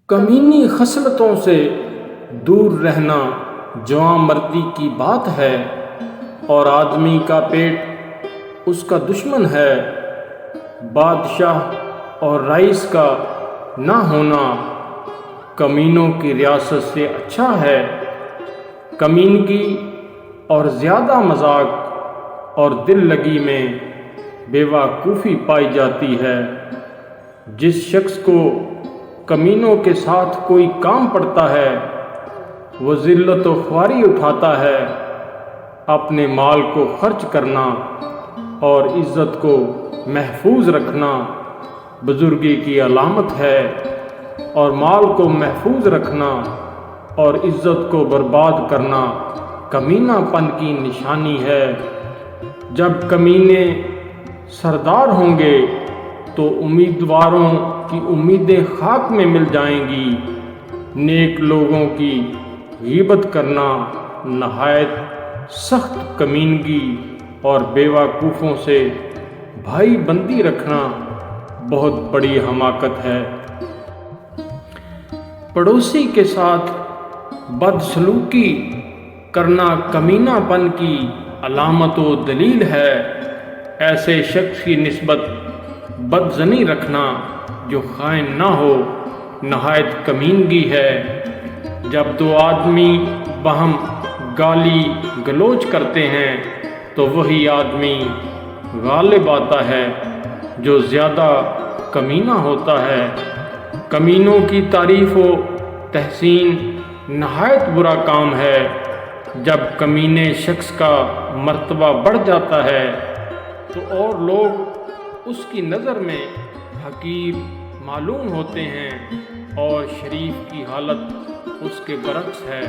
کمینی خصلتوں سے دور رہنا جوان مردی کی بات ہے، اور آدمی کا پیٹ اس کا دشمن ہے۔ بادشاہ اور رئیس کا نہ ہونا کمینوں کی ریاست سے اچھا ہے۔ کمینگی اور زیادہ مذاق اور دل لگی میں بے وقوفی پائی جاتی ہے۔ جس شخص کو کمینوں کے ساتھ کوئی کام پڑتا ہے وہ ذلت و خواری اٹھاتا ہے۔ اپنے مال کو خرچ کرنا اور عزت کو محفوظ رکھنا بزرگی کی علامت ہے، اور مال کو محفوظ رکھنا اور عزت کو برباد کرنا کمینہ پن کی نشانی ہے۔ جب کمینے سردار ہوں گے تو امیدواروں کی امیدیں خاک میں مل جائیں گی۔ نیک لوگوں کی غیبت کرنا نہایت سخت کمینگی اور بے وقوفوں سے بھائی بندی رکھنا بہت بڑی حماقت ہے۔ پڑوسی کے ساتھ بدسلوکی کرنا کمینہ پن کی علامت و دلیل ہے۔ ایسے شخص کی نسبت بدظنی رکھنا جو خائن نہ ہو نہایت کمینگی ہے۔ جب دو آدمی باہم گالی گلوچ کرتے ہیں تو وہی آدمی غالب آتا ہے جو زیادہ کمینہ ہوتا ہے۔ کمینوں کی تعریف و تحسین نہایت برا کام ہے۔ جب کمینے شخص کا مرتبہ بڑھ جاتا ہے تو اور لوگ اس کی نظر میں حقیر معلوم ہوتے ہیں، اور شریف کی حالت اس کے برعکس ہے۔